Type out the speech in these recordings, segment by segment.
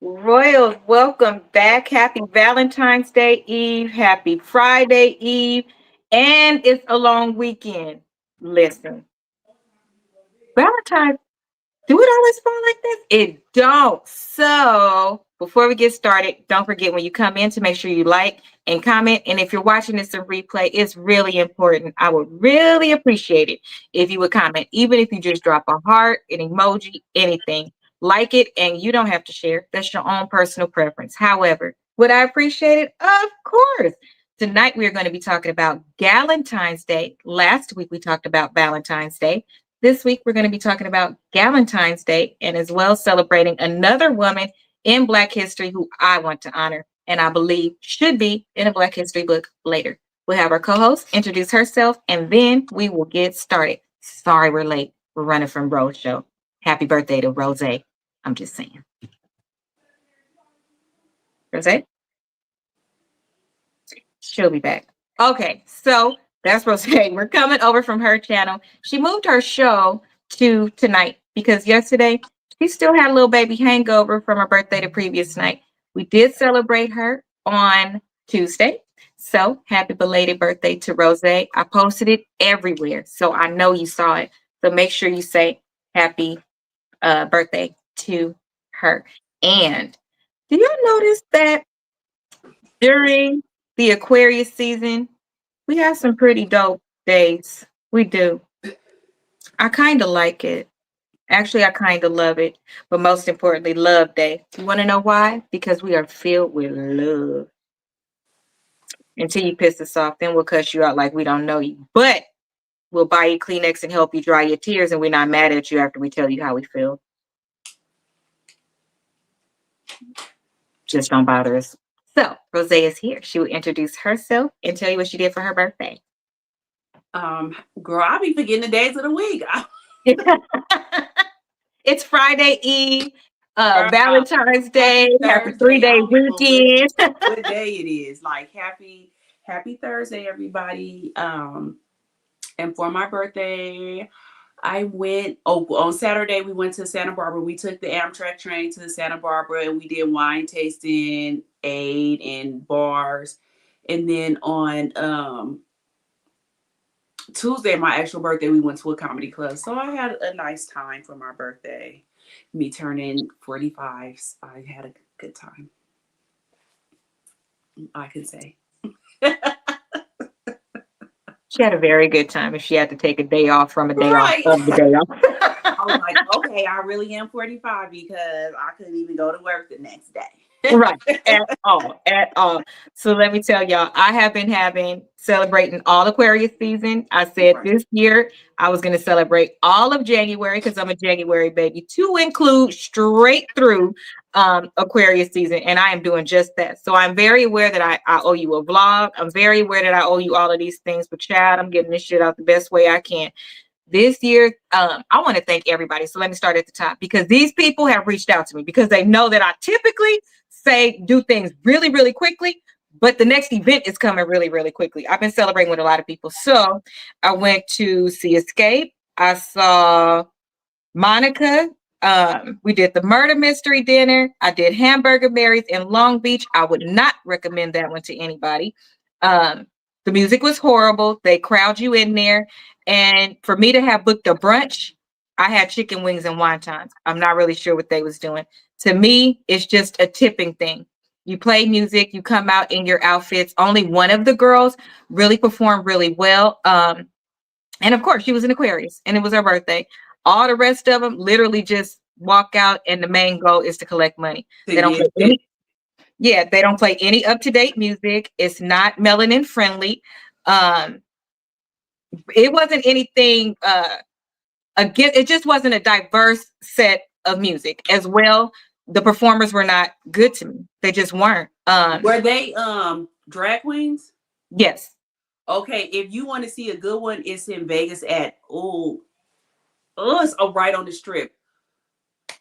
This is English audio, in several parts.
Royals, welcome back. Happy Valentine's Day Eve. Happy Friday Eve. And it's a long weekend. Listen, Valentine's, do it always fall like this? It don't. So before we get started, don't forget when you come in to make sure you like and comment. And if you're watching this in replay, it's really important. I would really appreciate it if you would comment, even if you just drop a heart, an emoji, anything. Like it, and you don't have to share. That's your own personal preference. However, would I appreciate it? Of course. Tonight, we are going to be talking about Galentine's Day. Last week, we talked about Valentine's Day. This week, we're going to be talking about Galentine's Day and as well celebrating another woman in Black history who I want to honor and I believe should be in a Black history book later. We'll have our co-host introduce herself and then we will get started. Sorry we're late. We're running from Rose Show. Happy birthday to Rose. I'm just saying. Rose? She'll be back. Okay, so that's Rose. We're coming over from her channel. She moved her show to tonight because yesterday she still had a little baby hangover from her birthday the previous night. We did celebrate her on Tuesday. So happy belated birthday to Rose. I posted it everywhere. So I know you saw it. So make sure you say happy birthday to her. And do y'all notice that during the Aquarius season, we have some pretty dope days. We do. I kind of like it. Actually, I kind of love it. But most importantly, Love Day. You want to know why? Because we are filled with love. Until you piss us off, then we'll cuss you out like we don't know you. But we'll buy you Kleenex and help you dry your tears, and we're not mad at you after we tell you how we feel. Just don't bother us. So, Rose is here. She will introduce herself and tell you what she did for her birthday. Girl, I be forgetting the days of the week. It's Friday Eve, Valentine's Day. Happy Thursday. 3-day weekend. What day it is? Like happy Thursday, everybody. And for my birthday, I went on Saturday. We went to Santa Barbara. We took the Amtrak train to Santa Barbara and we did wine tasting, ate in bars. And then on Tuesday, my actual birthday, we went to a comedy club. So I had a nice time for my birthday. Me turning 45, I had a good time. I can say. She had a very good time if she had to take a day off from a day Right. off of the day off. I was like, okay, I really am 45 because I couldn't even go to work the next day. Right. At all. So let me tell y'all, I have been celebrating all Aquarius season. I said this year I was going to celebrate all of January because I'm a January baby to include straight through Aquarius season. And I am doing just that. So I'm very aware that I owe you a vlog. I'm very aware that I owe you all of these things. But child, I'm getting this shit out the best way I can. This year, I want to thank everybody. So let me start at the top because these people have reached out to me because they know that I typically do things really, really quickly, but the next event is coming really, really quickly. I've been celebrating with a lot of people. So I went to see Escape. I saw Monica. We did the murder mystery dinner. I did Hamburger Mary's in Long Beach. I would not recommend that one to anybody. The music was horrible. They crowd you in there. And for me to have booked a brunch, I had chicken wings and wontons. I'm not really sure what they was doing. To me, it's just a tipping thing. You play music, you come out in your outfits. Only one of the girls really performed really well. And of course, she was an Aquarius and it was her birthday. All the rest of them literally just walk out and the main goal is to collect money. They don't play they don't play any up-to-date music. It's not melanin friendly. It wasn't anything again, it just wasn't a diverse set of music as well. The performers were not good to me. They just weren't. Were they drag queens? Yes. Okay, if you want to see a good one, it's in Vegas at it's right on the strip.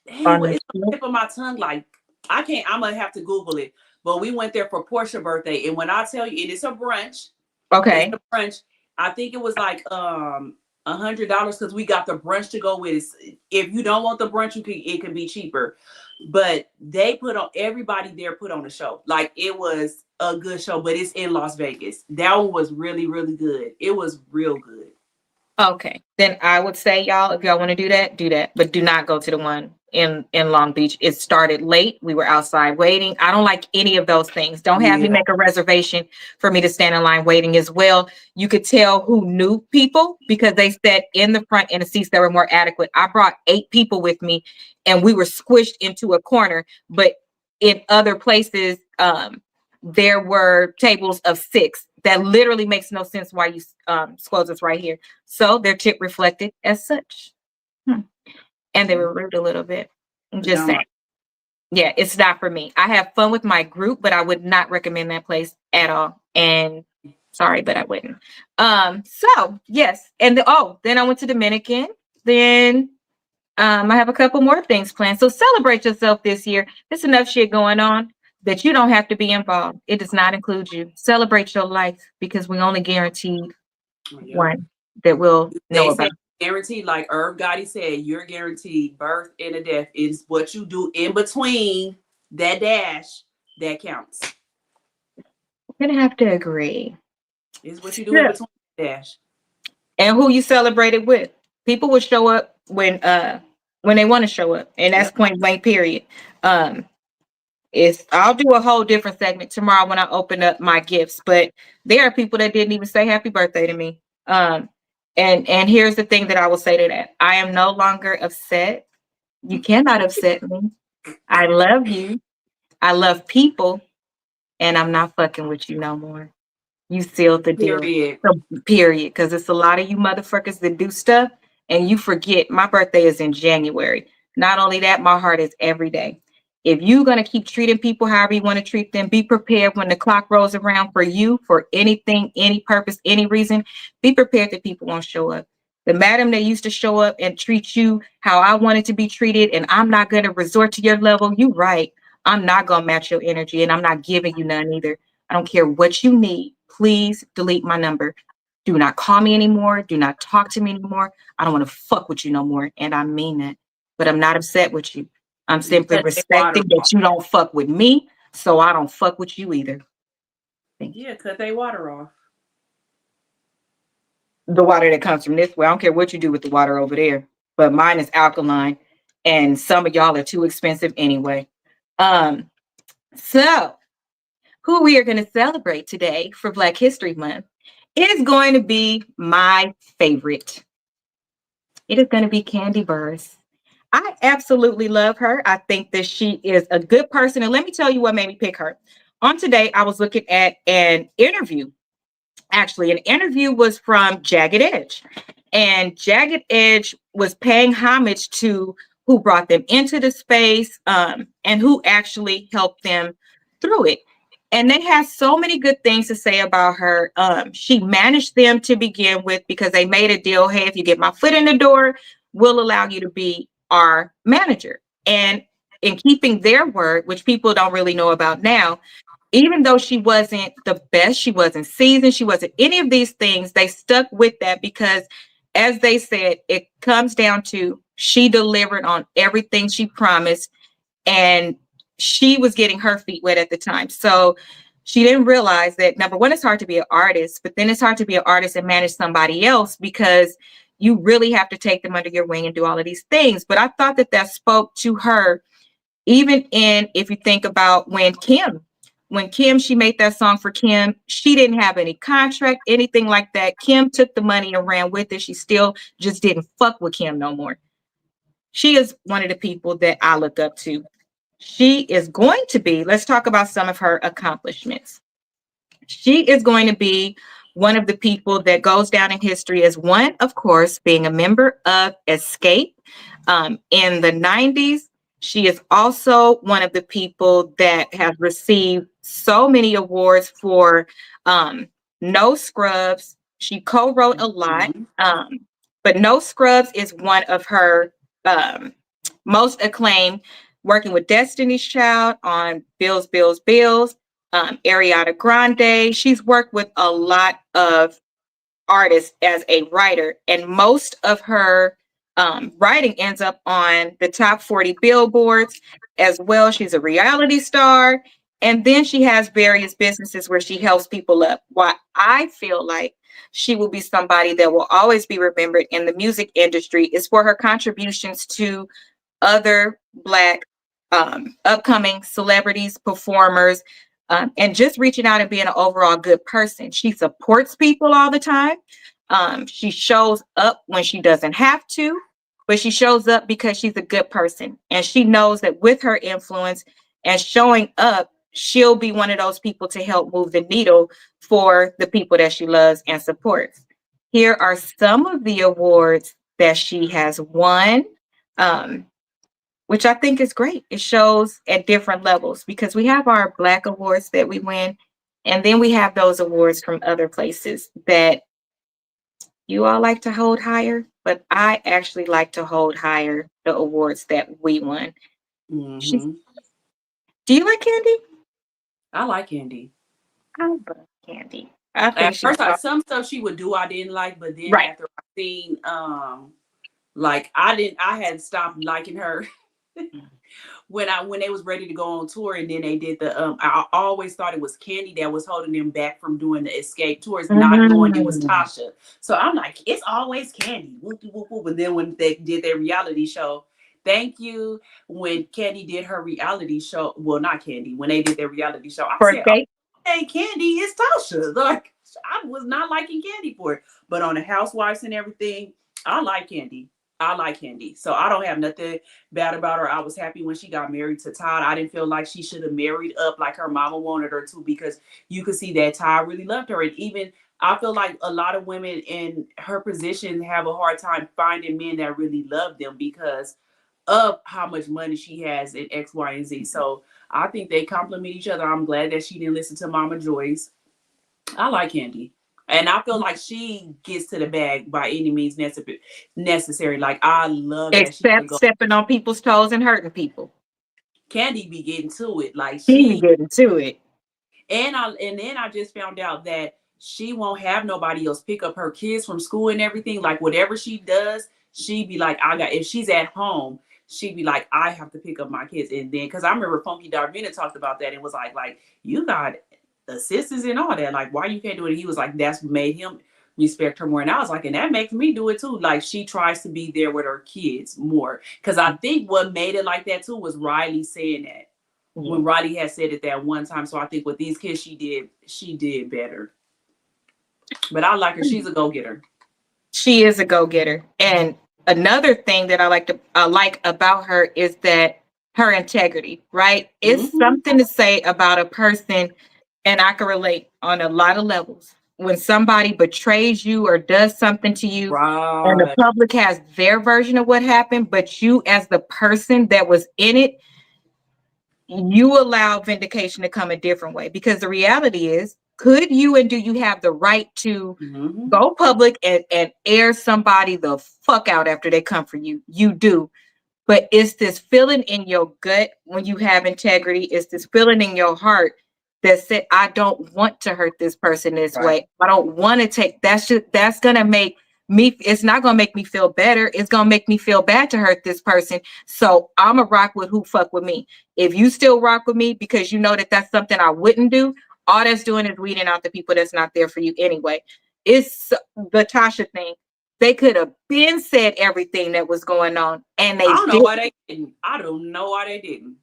Damn, it's on the tip of my tongue. Like I can't. I'm gonna have to Google it. But we went there for Portia's birthday, and when I tell you, and it's a brunch. Okay. It's a brunch. I think it was like $100 because we got the brunch to go with it. If you don't want the brunch, it can be cheaper. But they put on, everybody there put on a show. Like, it was a good show, but it's in Las Vegas. That one was really, really good. It was real good. Okay, then I would say, y'all, if y'all want to do that, but do not go to the one in Long Beach. It started late. We were outside waiting. I don't like any of those things. Don't have me Yeah. make a reservation for me to stand in line waiting as well. You could tell who knew people because they sat in the front in the seats that were more adequate. I brought 8 people with me, and we were squished into a corner. But in other places, there were tables of 6. That literally makes no sense why you squoze us right here. So their tip reflected as such. And they were rude a little bit. I'm just saying. Yeah, it's not for me. I have fun with my group, but I would not recommend that place at all. And sorry, but I wouldn't. So yes. And then I went to Dominican. Then I have a couple more things planned. So celebrate yourself this year. There's enough shit going on that you don't have to be involved. It does not include you. Celebrate your life because we only guaranteed one that we'll know about. Guaranteed, like Irv Gotti said, you're guaranteed birth and a death. Is what you do in between that dash that counts. I'm gonna have to agree. Is what you do in between the dash. And who you celebrated with. People will show up when they want to show up, and that's point blank. Period. I'll do a whole different segment tomorrow when I open up my gifts. But there are people that didn't even say happy birthday to me. And here's the thing that I will say to that: I am no longer upset. You cannot upset me. I love you. I love people, and I'm not fucking with you no more. You sealed the deal. Period. Period. Because it's a lot of you motherfuckers that do stuff and you forget my birthday is in January. Not only that, my heart is every day. If you're going to keep treating people however you want to treat them, be prepared when the clock rolls around for you, for anything, any purpose, any reason. Be prepared that people won't show up. The madam that used to show up and treat you how I wanted to be treated, and I'm not going to resort to your level, you right. I'm not going to match your energy, and I'm not giving you none either. I don't care what you need. Please delete my number. Do not call me anymore. Do not talk to me anymore. I don't want to fuck with you no more. And I mean that. But I'm not upset with you. I'm simply respecting that you don't fuck with me, so I don't fuck with you either. Yeah, cut their water off. The water that comes from this way, I don't care what you do with the water over there, but mine is alkaline, and some of y'all are too expensive anyway. So who we are going to celebrate today for Black History Month is going to be my favorite. It is going to be Candy Burrs. I absolutely love her. I think that she is a good person. And let me tell you what made me pick her. On today, I was looking at an interview. Actually, an interview was from Jagged Edge. And Jagged Edge was paying homage to who brought them into the space and who actually helped them through it. And they had so many good things to say about her. She managed them to begin with because they made a deal. Hey, if you get my foot in the door, we'll allow you to be our manager. And in keeping their word, which people don't really know about now, even though she wasn't the best, she wasn't seasoned, she wasn't any of these things, they stuck with that because, as they said, it comes down to she delivered on everything she promised, and she was getting her feet wet at the time. So she didn't realize that, number one, it's hard to be an artist, but then it's hard to be an artist and manage somebody else because you really have to take them under your wing and do all of these things. But I thought that that spoke to her, even in, if you think about when Kim, she made that song for Kim, she didn't have any contract, anything like that. Kim took the money and ran with it. She still just didn't fuck with Kim no more. She is one of the people that I look up to. She is going to be, let's talk about some of her accomplishments. She is going to be one of the people that goes down in history as one, of course, being a member of Escape in the 90s. She is also one of the people that have received so many awards for No Scrubs. She co-wrote a lot, but No Scrubs is one of her most acclaimed, working with Destiny's Child on Bills, Bills, Bills, Ariana Grande. She's worked with a lot of artist as a writer, and most of her writing ends up on the top 40 billboards as well. She's a reality star, and then she has various businesses where she helps people up. Why I feel like she will be somebody that will always be remembered in the music industry is for her contributions to other Black upcoming celebrities, performers, and just reaching out and being an overall good person. She supports people all the time. She shows up when she doesn't have to, but she shows up because she's a good person. And she knows that with her influence and showing up, she'll be one of those people to help move the needle for the people that she loves and supports. Here are some of the awards that she has won. Um, which I think is great. It shows at different levels because we have our Black awards that we win, and then we have those awards from other places that you all like to hold higher, but I actually like to hold higher the awards that we won. She's, Hmm. do you like Candy? I like Candy. I love Candy. I think At she's first, some stuff she would do I didn't like, but then right. after I seen, like I had stopped liking her when they was ready to go on tour, and then they did the I always thought it was Candy that was holding them back from doing the escape tours, not knowing it was Mm, Tasha. So I'm like, it's always Candy. Whoop, whoop, whoop. And then when they did their reality show, thank you. When Candy did her reality show, well, not Candy, when they did their reality show, I for said, oh, escape. hey, Candy, it's Tasha. Like, I was not liking Candy for it. But on the Housewives and everything, I like Candy. I like Candy. So I don't have nothing bad about her. I was happy when she got married to Todd. I didn't feel like she should have married up like her mama wanted her to, because you could see that Todd really loved her. And even I feel like a lot of women in her position have a hard time finding men that really love them because of how much money she has in X, Y, and Z. So I think they complement each other. I'm glad that she didn't listen to Mama Joyce. I like Candy. And I feel like she gets to the bag by any means necessary. Like, I love that she could Except go. stepping on people's toes and hurting people. Candy be getting to it. Like, She be she getting to it. and then I just found out that she won't have nobody else pick up her kids from school and everything. Like, whatever she does, she be like, I got, if she's at home, she'd be like, I have to pick up my kids. And then because I remember Funky Darvina talked about that and was like you got assistants and all that. Like, why you can't do it? He was like, that's what made him respect her more. And I was like, and that makes me do it too. Like, she tries to be there with her kids more. Cause I think what made it like that too was Riley saying that, Yeah. when Roddy had said it that one time. So I think with these kids, she did better. But I like her. She's a go getter. She is a go-getter. And another thing that I like about her is that her integrity, right? It's Mm-hmm. something to say about a person, and I can relate on a lot of levels. When somebody betrays you or does something to you, and the Right. public has their version of what happened, but you as the person that was in it, you allow vindication to come a different way, because the reality is, could you and do you have the right to Mm-hmm. go public and air somebody the fuck out after they come for you? You do. But it's this feeling in your gut when you have integrity. It's this feeling in your heart that said, I don't want to hurt this person this Right. way. I don't want to take that's gonna make me, it's not gonna make me feel better. It's gonna make me feel bad to hurt this person. So I'm a rock with who fuck with me. If you still rock with me because you know that that's something I wouldn't do, all that's doing is weeding out the people that's not there for you anyway. It's the Tasha thing. They could have been said everything that was going on, and I they don't know did why they didn't. I don't know why they didn't.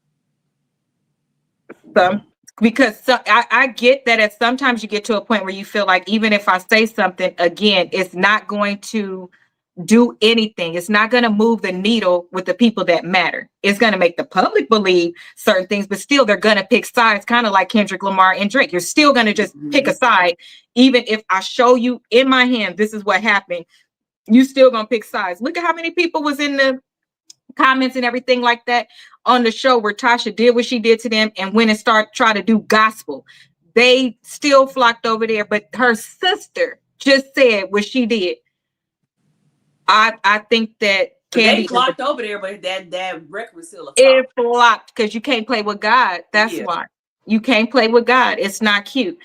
some, because I get that at sometimes you get to a point where you feel like even if I say something again, it's not going to do anything. It's not going to move the needle with the people that matter. It's going to make the public believe certain things, but still they're going to pick sides, kind of like Kendrick Lamar and Drake. You're still going to just pick Mm-hmm. a side, even if I show you in my hand this is what happened. You still gonna pick sides. Look at how many people was in the comments and everything like that on the show where Tasha did what she did to them and went and start try to do gospel. They still flocked over there, but her sister just said what she did. I think that But they Candy is flocked over there, but that record was still a it flop. flopped because you can't play with God. That's Yeah. why you can't play with God. It's not cute.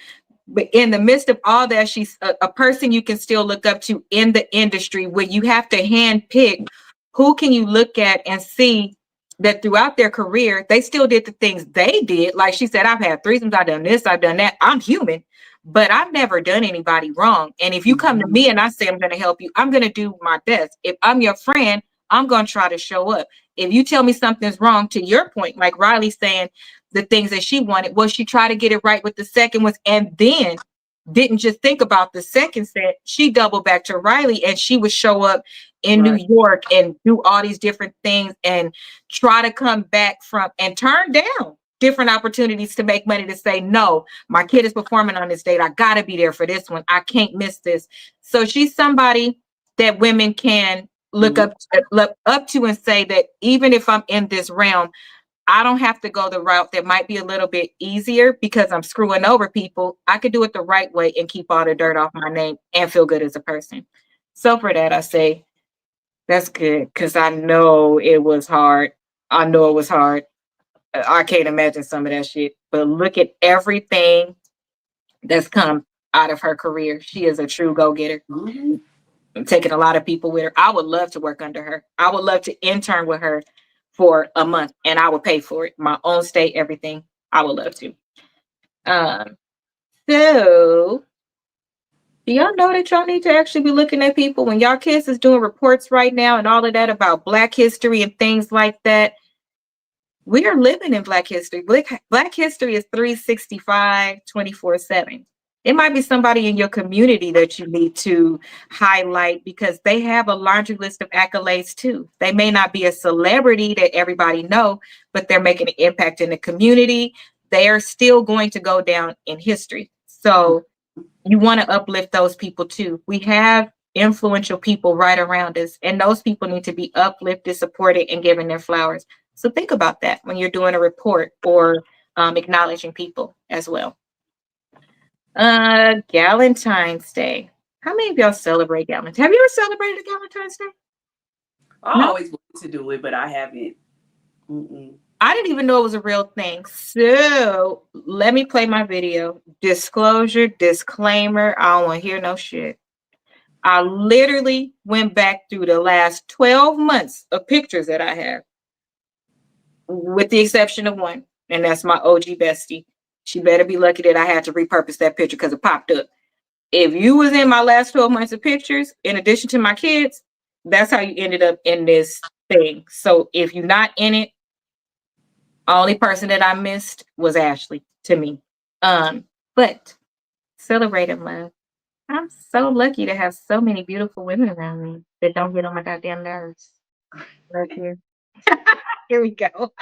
But in the midst of all that, she's a person you can still look up to in the industry, where you have to hand pick who can you look at and see that throughout their career, they still did the things they did. Like she said, I've had threesomes, I've done this, I've done that. I'm human, but I've never done anybody wrong. And if you come to me and I say I'm going to help you, I'm going to do my best. If I'm your friend, I'm going to try to show up. If you tell me something's wrong, to your point, like Riley's saying, the things that she wanted, was she tried to get it right with the second ones, and then didn't just think about the second set. She doubled back to Riley, and she would show up in New York and do all these different things and try to come back from and turn down different opportunities to make money, to say, no, my kid is performing on this date. I got to be there for this one. I can't miss this. So she's somebody that women can look up to and say that even if I'm in this realm, I don't have to go the route that might be a little bit easier because I'm screwing over people. I could do it the right way and keep all the dirt off my name and feel good as a person. So for that, I say that's good, because I know it was hard. I know it was hard. I can't imagine some of that shit. But look at everything that's come out of her career. She is a true go-getter. I'm taking a lot of people with her. I would love to work under her. I would love to intern with her for a month, and I would pay for it. My own state, everything. I would love to. So do y'all know that y'all need to actually be looking at people when y'all kids is doing reports right now and all of that about Black history and things like that? We are living in Black history. Black history is 365, 24/7. It might be somebody in your community that you need to highlight, because they have a laundry list of accolades too. They may not be a celebrity that everybody know, but they're making an impact in the community. They are still going to go down in history. So you want to uplift those people too. We have influential people right around us, and those people need to be uplifted, supported, and given their flowers. So think about that when you're doing a report or acknowledging people as well. Galentine's Day. How many of y'all celebrate Galentine's? Have you ever celebrated Galentine's Day? I always wanted to do it, but I haven't. I didn't even know it was a real thing. So let me play my video. Disclosure, disclaimer. I don't want to hear no shit. I literally went back through the last 12 months of pictures that I have, with the exception of one, and that's my OG bestie. She better be lucky that I had to repurpose that picture because it popped up. If you was in my last 12 months of pictures, in addition to my kids, that's how you ended up in this thing. So if you're not in it, only person that I missed was Ashley to me. But celebrate and love. I'm so lucky to have so many beautiful women around me that don't get on my goddamn nerves. Right here. Here we go.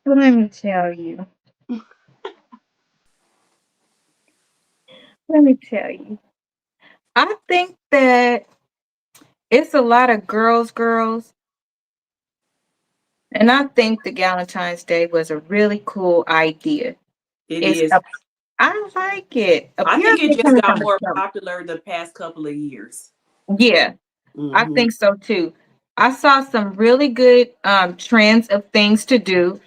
Let me tell you. Let me tell you. I think that it's a lot of girls, and I think the Galentine's Day was a really cool idea. It is. I like it. I think it just got more popular the past couple of years. Yeah, I think so too. I saw some really good trends of things to do.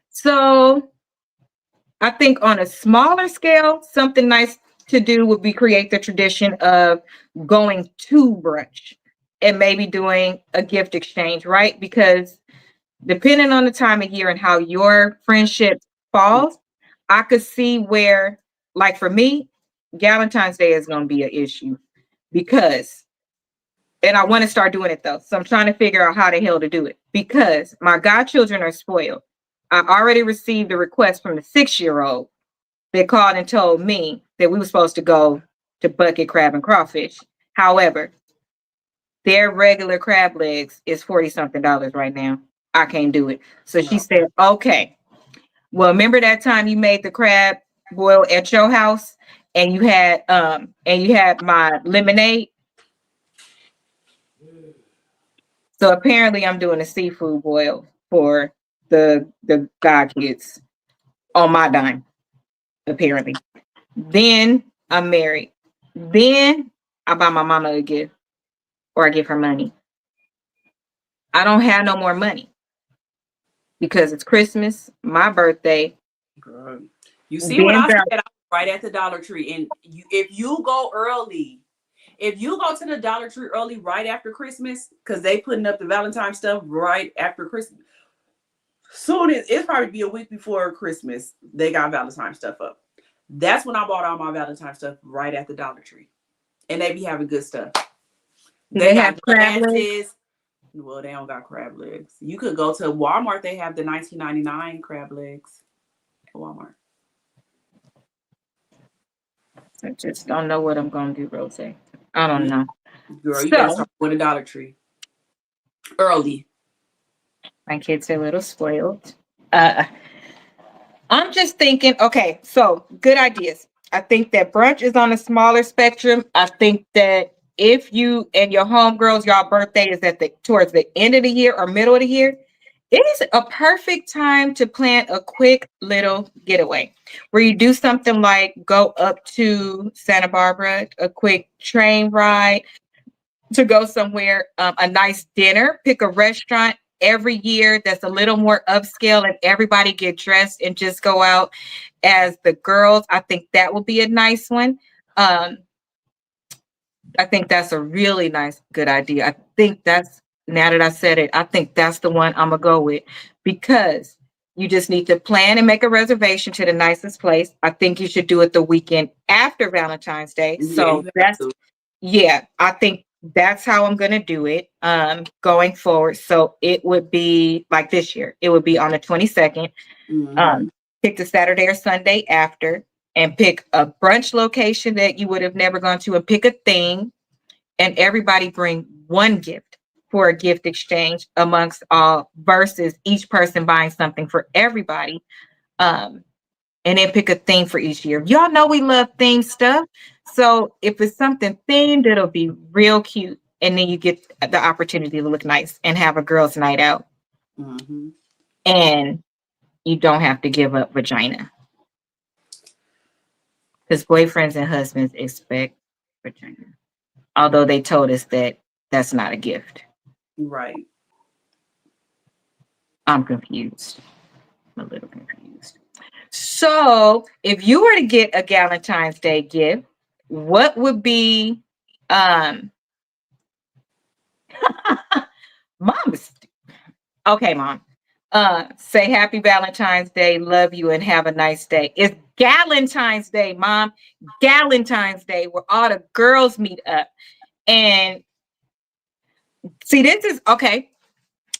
So I think on a smaller scale, something nice to do would be create the tradition of going to brunch and maybe doing a gift exchange, right? Because depending on the time of year and how your friendship falls, I could see where, like for me, Valentine's Day is going to be an issue because, and I want to start doing it though. So I'm trying to figure out how the hell to do it because my godchildren are spoiled. I already received a request from the 6 year old. They called and told me that we were supposed to go to bucket crab and crawfish. However, their regular crab legs is 40 something dollars right now. I can't do it. So she No. said, okay, well, remember that time you made the crab boil at your house and you had my lemonade? So apparently I'm doing a seafood boil for the god kids on my dime, apparently. Then I'm married. Then I buy my mama a gift or I give her money. I don't have no more money because it's Christmas, my birthday. Girl. You see what Then I said? I was right at the Dollar Tree, and if you go early, if you go to the Dollar Tree early, right after Christmas, because they putting up the Valentine stuff right after Christmas. Soon as it's probably be a week before Christmas, they got Valentine stuff up. That's when I bought all my Valentine stuff right at the Dollar Tree, and they be having good stuff. do They they have got crab legs? glasses. Well, they don't got crab legs. You could go to Walmart. They have the 19.99 crab legs at Walmart. I just don't know what I'm gonna do, Rose. I don't Yeah, know. girl, you better So start with a Dollar Tree early. my kids are a little spoiled. Uh, I'm just thinking, okay, so good ideas. I think that brunch is on a smaller spectrum. I think that if you and your homegirls, y'all birthday is at the towards the end of the year or middle of the year, it is a perfect time to plan a quick little getaway where you do something like go up to Santa Barbara, a quick train ride, to go somewhere, a nice dinner, pick a restaurant every year that's a little more upscale and everybody get dressed and just go out as the girls. I think that would be a nice one. Um, I think that's a really nice, good idea. I think that's, now that I said it, I think that's the one I'm gonna go with because you just need to plan and make a reservation to the nicest place. I think you should do it the weekend after Valentine's Day. Yeah, So you have that's, to. yeah, I think that's how I'm gonna do it going forward. So it would be like this year, it would be on the 22nd. Mm-hmm. Um, pick the Saturday or Sunday after and pick a brunch location that you would have never gone to and pick a theme and everybody bring one gift for a gift exchange amongst all versus each person buying something for everybody. Um, and then pick a theme for each year. Y'all know we love theme stuff. So if it's something themed, it'll be real cute. And then you get the opportunity to look nice and have a girls' night out. Mm-hmm. And you don't have to give up vagina. Because boyfriends and husbands expect vagina. Although they told us that that's not a gift. Right. I'm confused. I'm a little confused. So if you were to get a Valentine's Day gift, what would be um mom is okay, mom. Say happy Valentine's Day, love you, and have a nice day. It's Galentine's Day, mom. Galentine's Day, where all the girls meet up. And see, this is okay.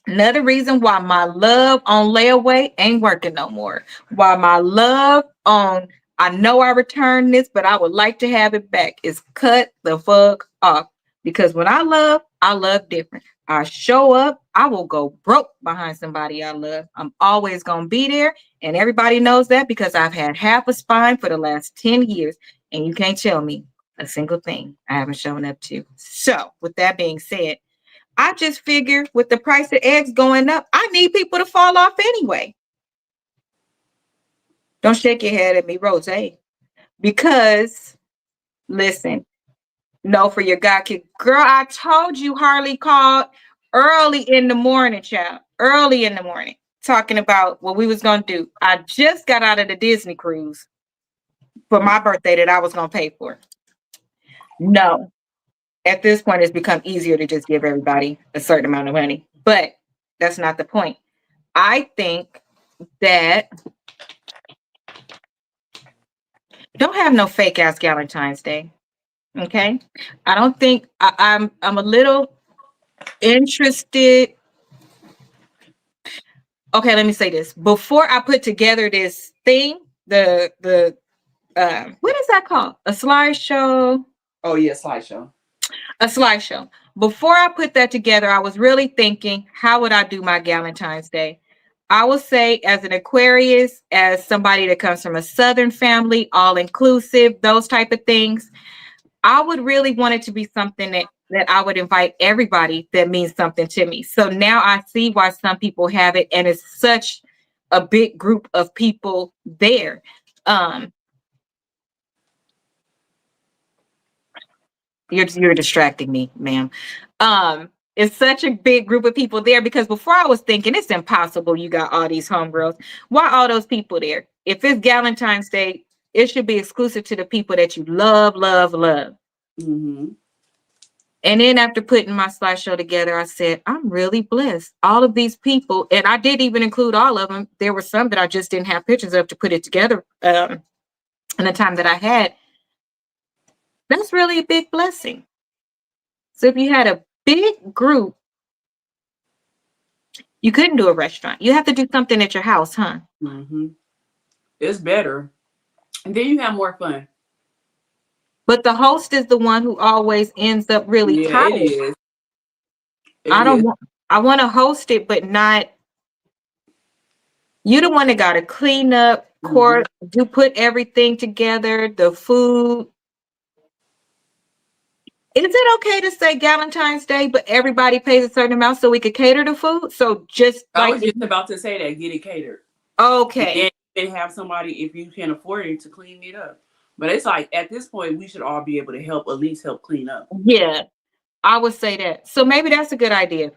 Another reason why my love on layaway ain't working no more. Why my love on I know I returned this, but I would like to have it back is cut the fuck off. Because when I love different. I show up, I will go broke behind somebody I love. I'm always gonna be there, and everybody knows that because I've had half a spine for the last 10 years, and you can't tell me a single thing I haven't shown up to. So, with that being said, I just figure with the price of eggs going up, I need people to fall off anyway. Don't shake your head at me, Rose. Because listen, no, for your God kid. Girl, I told you Harley called early in the morning, child. Early in the morning. talking about what we was gonna do. I just got out of the Disney cruise for my birthday that I was gonna pay for. No, at this point, it's become easier to just give everybody a certain amount of money, but that's not the point. I think that don't have no fake ass Valentine's Day. Okay, I don't think I'm a little interested. Okay, let me say this before I put together this thing. The what is that called? A slideshow. Oh yeah, slideshow. A slideshow. Before I put that together, I was really thinking, how would I do my Valentine's Day? I would say, as an Aquarius, as somebody that comes from a Southern family, all inclusive, those type of things, I would really want it to be something that I would invite everybody that means something to me. So now I see why some people have it, and it's such a big group of people there. Um, you're distracting me, ma'am. It's such a big group of people there because before I was thinking it's impossible. You got all these homegirls. Why all those people there? If it's Valentine's Day, it should be exclusive to the people that you love, love, love. Mm-hmm. And then after putting my slideshow together, I said, I'm really blessed. All of these people, and I did even include all of them. There were some that I just didn't have pictures of to put it together in the time that I had. That's really a big blessing. So if you had a big group, you couldn't do a restaurant. You have to do something at your house, huh? Mm-hmm. It's better. And then you have more fun. But the host is the one who always ends up really Yeah, it tired. is. It I don't is. want I want to host it, but not you the one that gotta clean up, Mm-hmm. court, you put everything together, the food. Is it okay to say Valentine's Day, but everybody pays a certain amount so we could cater the food? So just I like was just about to say that. Get it catered. And okay. then you can have somebody, if you can afford it, to clean it up. But it's like at this point, we should all be able to help, at least help clean up. Yeah, I would say that. So maybe that's a good idea.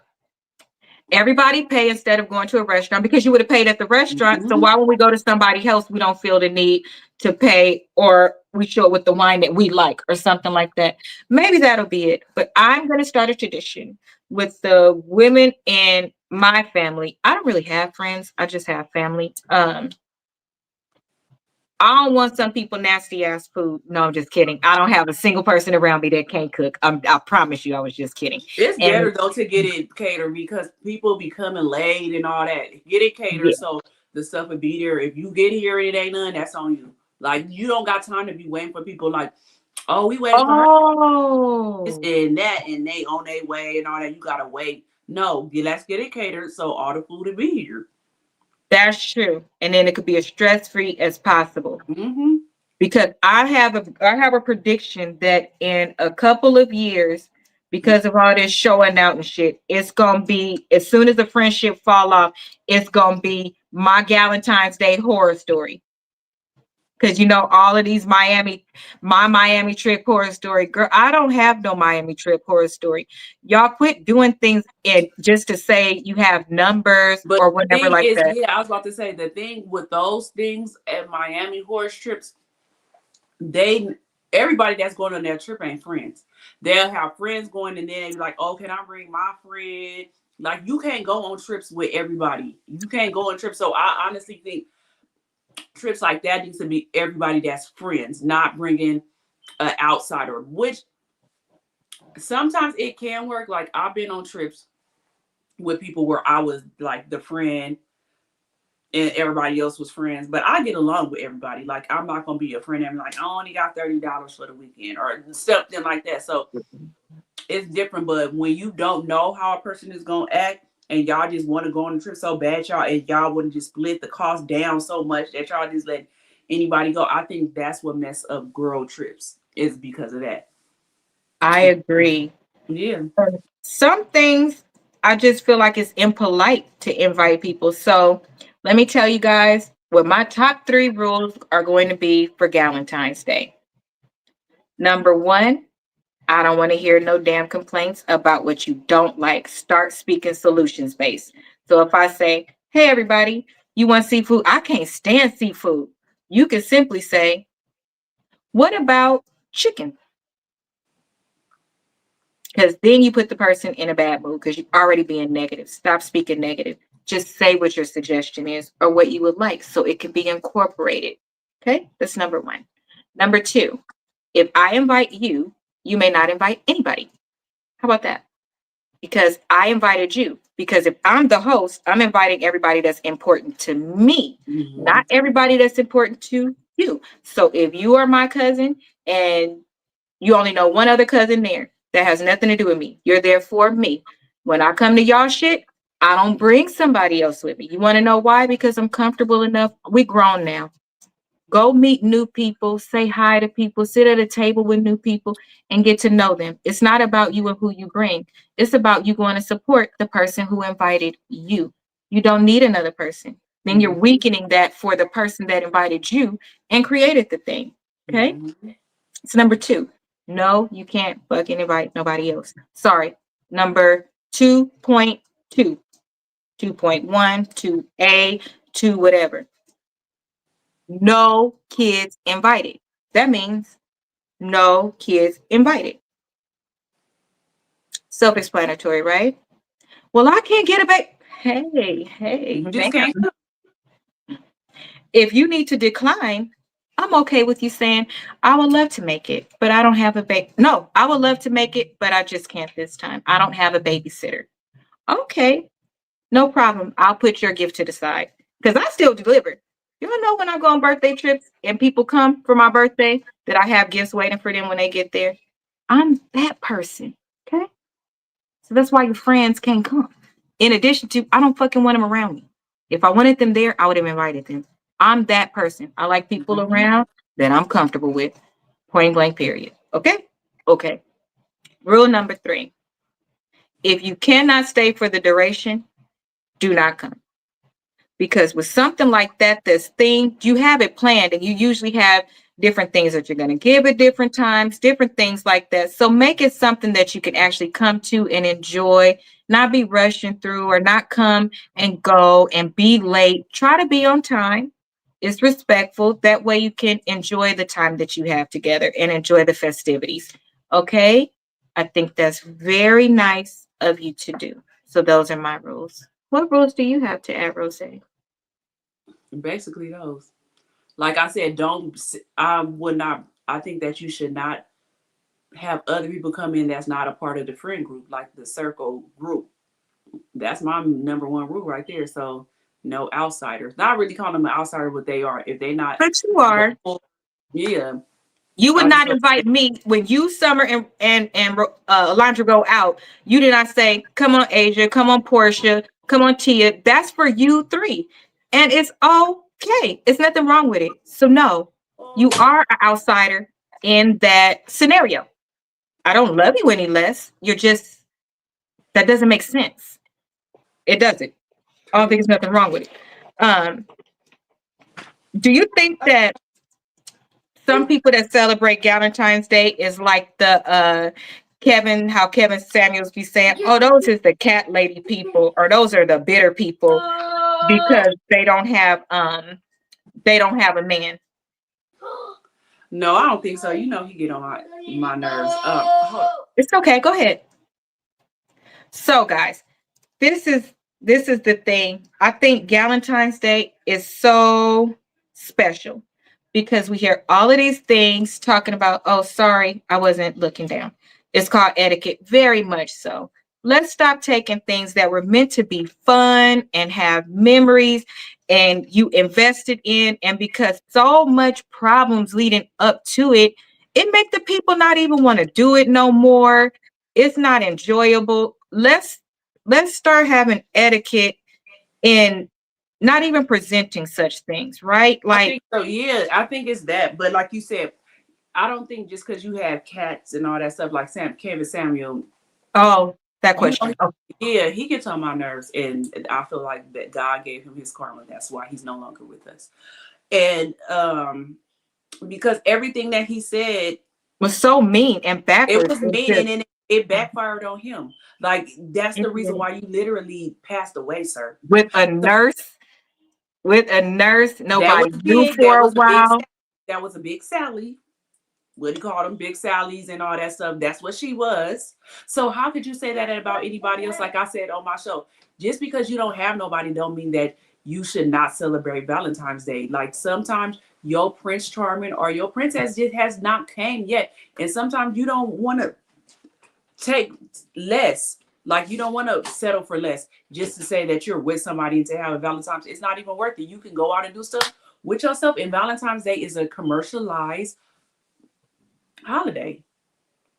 Everybody pay instead of going to a restaurant because you would have paid at the restaurant. So Mm-hmm. why when we go to somebody else, we don't feel the need to pay or we show it with the wine that we like or something like that. Maybe that'll be it. But I'm going to start a tradition with the women in my family. I don't really have friends. I just have family. I don't want some people nasty ass food. No, I'm just kidding. I don't have a single person around me that can't cook. I promise you, I was just kidding. It's And better though to get it catered because people be coming late and all that. Get it catered yeah. so the stuff will be there. If you get here and it ain't none, that's on you. Like you don't got time to be waiting for people. Like, oh, we waiting for her this Oh. and that, and they on their way and all that. You gotta wait. No, let's get it catered so all the food will be here. That's true. And then it could be as stress-free as possible. Mm-hmm. Because I have a prediction that in a couple of years, because of all this showing out and shit, it's gonna be as soon as the friendship fall off, it's gonna be my Valentine's Day horror story. Because you know all of these my Miami trip horror story. Girl, I don't have no Miami trip horror story. Y'all quit doing things and just to say you have numbers But or the whatever thing like is, that. yeah, I was about to say the thing with those things at Miami horse trips, they everybody that's going on that trip ain't friends. They'll have friends going, and then they be like, "Oh, can I bring my friend?" Like you can't go on trips with everybody. You can't go on trips. So I honestly think trips like that needs to be everybody that's friends, not bringing an outsider. Which sometimes it can work. Like I've been on trips with people where I was like the friend and everybody else was friends. But I get along with everybody. Like I'm not gonna be a friend and be like, I only got $30 for the weekend or something like that. So it's different. But when you don't know how a person is gonna act and y'all just want to go on the trip so bad, y'all and y'all wouldn't just split the cost down so much that y'all just let anybody go. I think that's what mess up girl trips is because of that. I agree. Yeah. Some things I just feel like it's impolite to invite people. So let me tell you guys what my top three rules are going to be for Valentine's Day. Number one, I don't want to hear no damn complaints about what you don't like. Start speaking solutions based. So if I say, Hey, everybody, you want seafood? I can't stand seafood. You can simply say, what about chicken? Because then you put the person in a bad mood because you're already being negative. Stop speaking negative. Just say what your suggestion is or what you would like so it can be incorporated. Okay, that's number one. Number two, if I invite you, you may not invite anybody. How about that? Because I invited you. Because if I'm the host, I'm inviting everybody that's important to me, Mm-hmm. not everybody that's important to you. So if you are my cousin and you only know one other cousin there that has nothing to do with me, you're there for me. When I come to y'all shit, I don't bring somebody else with me. You want to know why? Because I'm comfortable enough. We grown now. Go meet new people, say hi to people, sit at a table with new people and get to know them. It's not about you and who you bring. It's about you going to support the person who invited you. You don't need another person. Then you're Mm-hmm. weakening that for the person that invited you and created the thing. Okay? Mm-hmm. It's number two. No, you can't fucking invite nobody else. Sorry. Number 2.2, 2.1, 2A, 2 whatever. No kids invited. That means no kids invited. Self-explanatory, right? Well, I can't get a baby. Hey, You just damn. can't. If you need to decline, I'm okay with you saying, I would love to make it, but I don't have a baby. No, I would love to make it, but I just can't this time. I don't have a babysitter. Okay, no problem. I'll put your gift to the side because I still deliver. You don't know when I go on birthday trips and people come for my birthday that I have gifts waiting for them when they get there. I'm that person. Okay. So that's why your friends can't come. In addition to, I don't fucking want them around me. If I wanted them there, I would have invited them. I'm that person. I like people Mm-hmm. around that I'm comfortable with. Point blank, period. Okay. Okay. Rule number three, if you cannot stay for the duration, do not come. Because with something like that, this thing, you have it planned and you usually have different things that you're going to give at different times, different things like that. So make it something that you can actually come to and enjoy, not be rushing through or not come and go and be late. Try to be on time. It's respectful. That way you can enjoy the time that you have together and enjoy the festivities. Okay. I think that's very nice of you to do. So those are my rules. What rules do you have to add, Rose? Basically, those. Like I said, don't. I would not. I think that you should not have other people come in that's not a part of the friend group, like the circle group. That's my number one rule right there. So no outsiders. Not really calling them an outsider, but they are. If they not But you the are. full, yeah. You would I just not feel like, invite me when you, Summer, and Alondra go out. You did not say, "Come on, Asia. Come on, Portia. Come on, Tia." That's for you three, and it's okay. It's nothing wrong with it. So no, you are an outsider in that scenario. I don't love you any less. You're just that doesn't make sense. It doesn't. I don't think there's nothing wrong with it. Um, do you think that some people that celebrate Valentine's Day is like the how Kevin Samuels be saying, oh, those is the cat lady people, or those are the bitter people because they don't have a man. no, I don't think so. You know, he get on my nerves. It's okay, go ahead. So guys, this is this is the thing. I think Valentine's Day is so special because we hear all of these things talking about, oh, sorry, I wasn't looking down. It's called etiquette, very much so. Let's stop taking things that were meant to be fun and have memories and you invested in, and because so much problems leading up to it, it make the people not even want to do it no more. It's not enjoyable. Let's start having etiquette in not even presenting such things, right? I Like, think so. Yeah, I think it's that. But like you said, I don't think just because you have cats and all that stuff, like Kevin Samuel, oh, that you know, question. Oh, yeah, he gets on my nerves, and I feel like that God gave him his karma. That's why he's no longer with us. And because everything that he said, was so mean and it backwards. was It's mean, just, and it backfired on him. Like that's It the reason did. why you literally passed away, sir. With a So nurse, with a nurse, that was nobody knew big. for That a was a big. while. That was a big Sally. What do you call them? Big Sallies and all that stuff. That's what she was. So how could you say that about anybody else? Like I said on my show, just because you don't have nobody, don't mean that you should not celebrate Valentine's Day. Like sometimes your Prince Charming or your princess just has not came yet, and sometimes you don't want to take less. Like you don't want to settle for less just to say that you're with somebody and to have a Valentine's. It's not even worth it. You can go out and do stuff with yourself. And Valentine's Day is a commercialized holiday.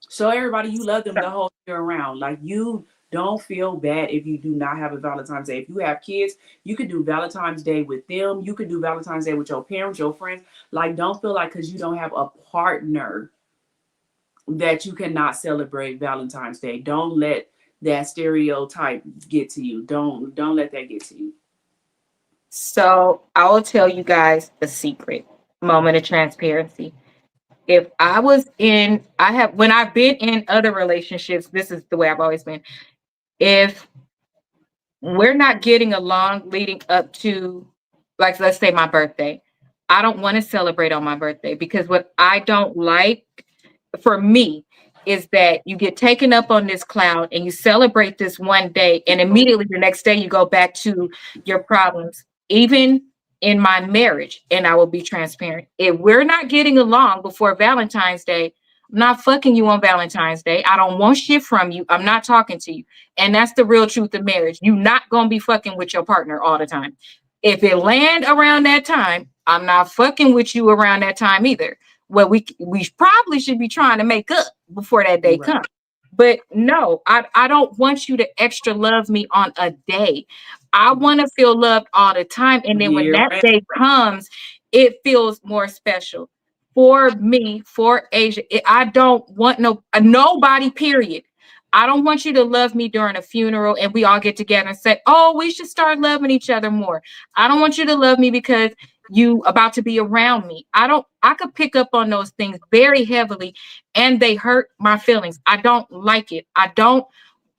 Show everybody you love them the whole year around. Like you don't feel bad if you do not have a Valentine's Day. If you have kids, you could do Valentine's Day with them. You could do Valentine's Day with your parents, your friends. Like don't feel like because you don't have a partner that you cannot celebrate Valentine's Day. Don't let that stereotype get to you. Don't let that get to you. So I will tell you guys a secret moment of transparency. If I was in, I have, when I've been in other relationships, this is the way I've always been. If we're not getting along leading up to, like, let's say my birthday, I don't want to celebrate on my birthday because what I don't like for me is that you get taken up on this cloud and you celebrate this one day and immediately the next day you go back to your problems. Even in my marriage, and I will be transparent, if we're not getting along before Valentine's Day, I'm not fucking you on Valentine's Day. I don't want shit from you. I'm not talking to you. And that's the real truth of marriage. You're not gonna be fucking with your partner all the time. If it land around that time, I'm not fucking with you around that time either. Well, we probably should be trying to make up before that day Right. comes. But no, I don't want you to extra love me on a day. I want to feel loved all the time. And then when Year that round. day comes, it feels more special for me, for Asia. I don't want nobody, period. I don't want you to love me during a funeral and we all get together and say, oh, we should start loving each other more. I don't want you to love me because you about to be around me. I could pick up on those things very heavily and they hurt my feelings. I don't like it. I don't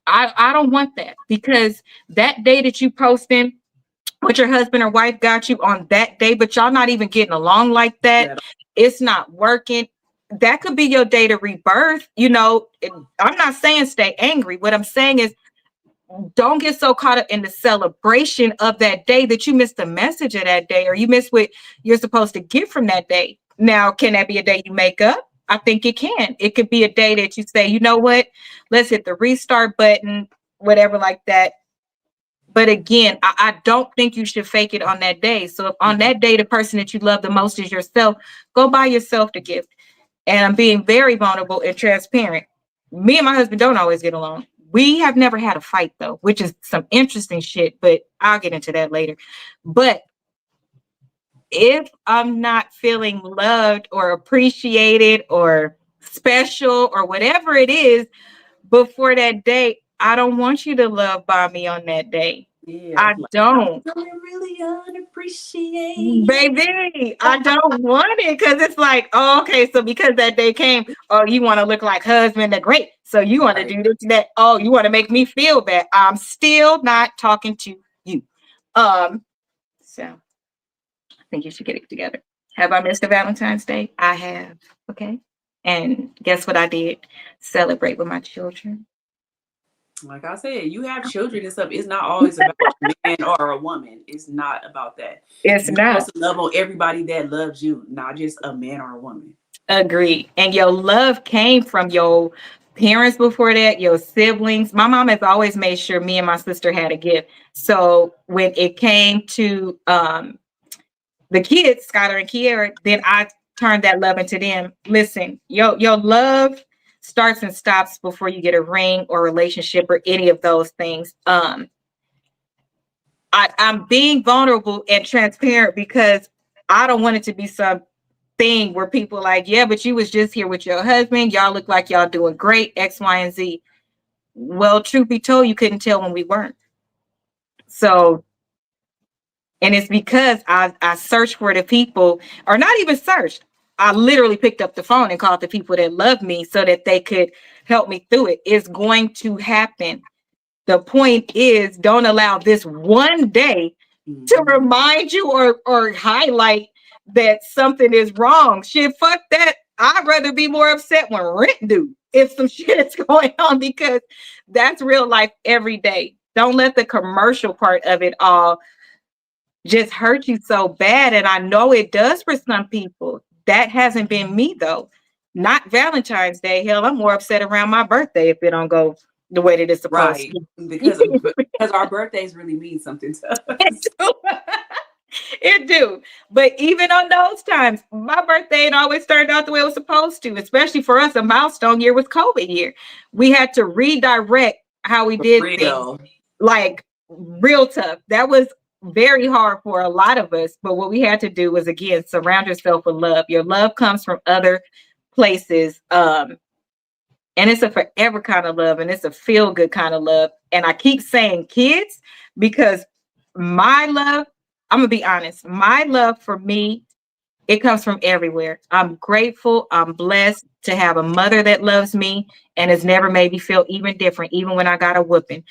want that because that day that you posting what your husband or wife got you on that day, but y'all not even getting along like that. That It's not working. That could be your day to rebirth. I'm not saying stay angry. What I'm saying is don't get so caught up in the celebration of that day that you miss the message of that day or you miss what you're supposed to get from that day. Now, can that be a day you make up? I think it can. It could be a day that you say, you know what? Let's hit the restart button, whatever like that. But again, I don't think you should fake it on that day. So if on that day, the person that you love the most is yourself, go buy yourself the gift. And I'm being very vulnerable and transparent. Me and my husband don't always get along. We have never had a fight though, which is some interesting shit, but I'll get into that later. But if I'm not feeling loved or appreciated or special or whatever it is before that day, I don't want you to love bomb me on that day. yeah, I like I'm don't. feeling really unappreciated. Baby, I don't want it because it's like, oh, okay, so because that day came, oh, you want to look like husband, the great. So you want to Right. do this, that. Oh, you want to make me feel bad. I'm still not talking to you. So I think you should get it together. Have I missed a Valentine's Day? I have. Okay. And guess what I did? Celebrate with my children. Like I said, you have children and stuff. It's not always about a man or a woman. It's not about that. It's You're not. supposed to love on everybody that loves you, not just a man or a woman. Agreed. And your love came from your parents before that, your siblings. My mom has always made sure me and my sister had a gift. So when it came to the kids, Skylar and Kiera, then I turned that love into them. Listen, your love starts and stops before you get a ring or relationship or any of those things. I'm being vulnerable and transparent because I don't want it to be some thing where people like, yeah, but you was just here with your husband. Y'all look like y'all doing great, X, Y, and Z. Well, truth be told, you couldn't tell when we weren't. So, and it's because I searched for the people, or not even searched. I literally picked up the phone and called the people that love me so that they could help me through it. It's going to happen. The point is, don't allow this one day to Mhm. remind you or highlight that something is wrong. Shit, fuck that. I'd rather be more upset when rent due if some shit is going on, because that's real life every day. Don't let the commercial part of it all just hurt you so bad. And I know it does for some people. That hasn't been me though. Not Valentine's Day. Hell, I'm more upset around my birthday if it don't go the way that it's supposed Right. to. Because our birthdays really mean something to It us. do. It do. But even on those times, my birthday ain't always turned out the way it was supposed to, especially for us. A milestone year was COVID year. We had to redirect how we For did things, real. like real tough. That was very hard for a lot of us. But what we had to do was, again, surround yourself with love. Your love comes from other places. And it's a forever kind of love, and it's a feel good kind of love. And I keep saying kids because my love, I'm gonna be honest, my love for me, it comes from everywhere. I'm grateful. I'm blessed to have a mother that loves me and has never made me feel even different. Even when I got a whooping,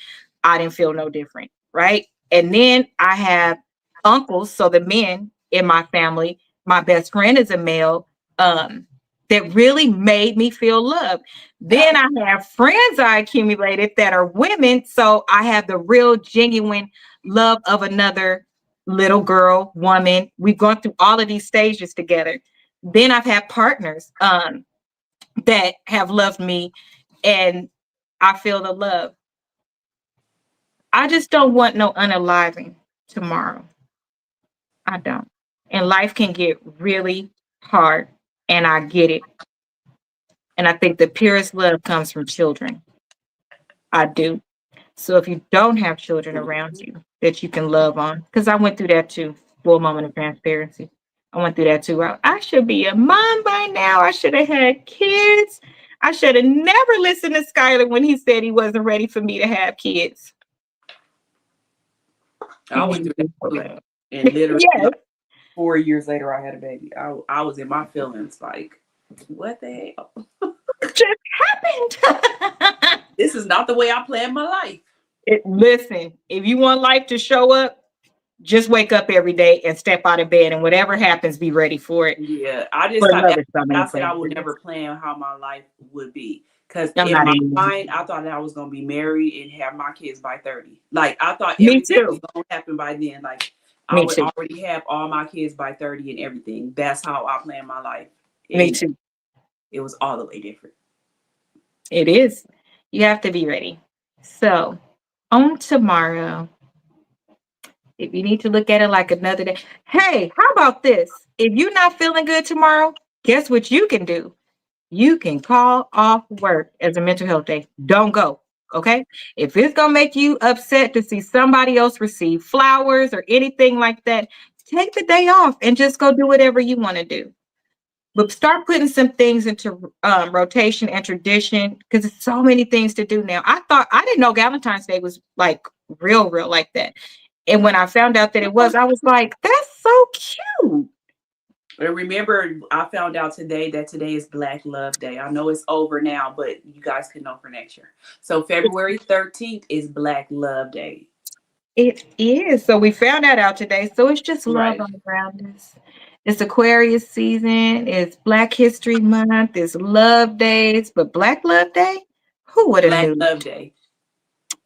I didn't feel no different. Right. And then I have uncles. So the men in my family, my best friend is a male, um, that really made me feel loved. Then I have friends I accumulated that are women. So I have the real, genuine love of another little girl, woman. We've gone through all of these stages together. Then I've had partners that have loved me, and I feel the love. I just don't want no unaliving tomorrow. I don't. And life can get really hard, and I get it. And I think the purest love comes from children. I do. So if you don't have children around you that you can love on, because I went through that too, full moment of transparency. I went through that too. I should be a mom by now. I should have had kids. I should have never listened to Skylar when he said he wasn't ready for me to have kids. He I went needed through to that be for too. real. And literally, Yes, like 4 years later, I had a baby. I was in my feelings like, what the hell? it just happened. This is not the way I planned my life. Listen, if you want life to show up, just wake up every day and step out of bed, and whatever happens, be ready for it. Yeah, I just For thought another so many I said I would places. never plan how my life would be because I'm in not my anymore. mind I thought that I was gonna be married and have my kids by 30. Like I thought Me everything was too. gonna happen by then. Like I Me would too. already have all my kids by 30 and everything. That's how I planned my life, Me and too. it was all the way different. It is. You have to be ready. So, on tomorrow, if you need to look at it like another day, hey, how about this? If you're not feeling good tomorrow, guess what you can do? You can call off work as a mental health day. Don't go. Okay. If it's going to make you upset to see somebody else receive flowers or anything like that, take the day off and just go do whatever you want to do. But start putting some things into rotation and tradition, because there's so many things to do now. I didn't know Valentine's Day was like real like that. And when I found out that it was, I was like, that's so cute. And remember, I found out today that today is Black Love Day. I know it's over now, but you guys can know for next year. So February 13th is Black Love Day. It is. So we found that out today. So it's just love Right. all around us. It's Aquarius season. It's Black History Month. It's Love Days. But Black Love Day? Who would have Black knew? Love Day.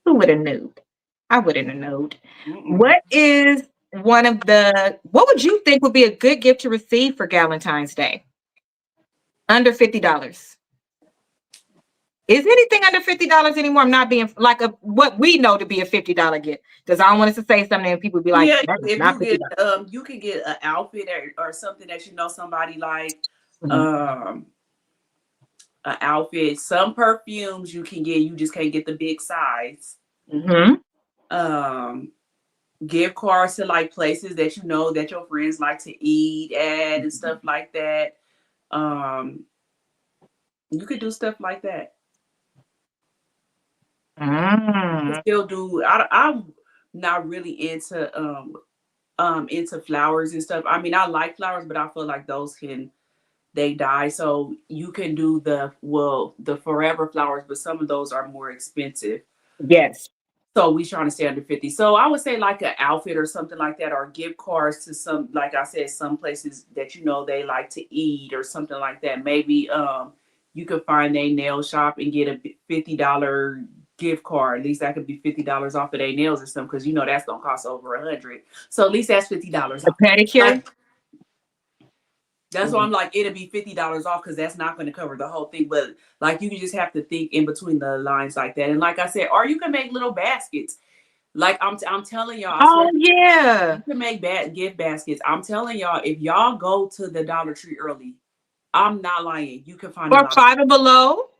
Who would have knew? I wouldn't have known. Mm-mm. What is what would you think would be a good gift to receive for Valentine's Day? Under $50. Is anything under $50 anymore? I'm not being like what we know to be a $50 gift. Because I don't want us to say something and people be like, Yeah, that is if not you get $50. you can get an outfit or something that you know somebody like Mhm. um an outfit. Some perfumes you can get, you just can't get the big size. Mhm. Um Gift cards to like places that you know that your friends like to eat at and stuff like that. Um you could do stuff like that. You can Mm. still do I'm not really into flowers and stuff. I mean, I like flowers, but I feel like those can they die. So you can do the forever flowers, but some of those are more expensive. Yes. So we trying to stay under 50. So I would say like an outfit or something like that, or gift cards to some, like I said, some places that you know they like to eat or something like that. Maybe you could find a nail shop and get a $50 gift card. At least that could be $50 off of their nails or something, because you know that's gonna cost over 100. So at least that's $50 The off. pedicure. Like that's why Mm. I'm like, it'll be $50 off, because that's not going to cover the whole thing. But like, you can just have to think in between the lines like that. And like I said, or you can make little baskets. Like I'm telling y'all, I Oh swear, yeah. you can make gift baskets. I'm telling y'all, if y'all go to the Dollar Tree early, I'm not lying. You can find a Or lot of. Five and Below.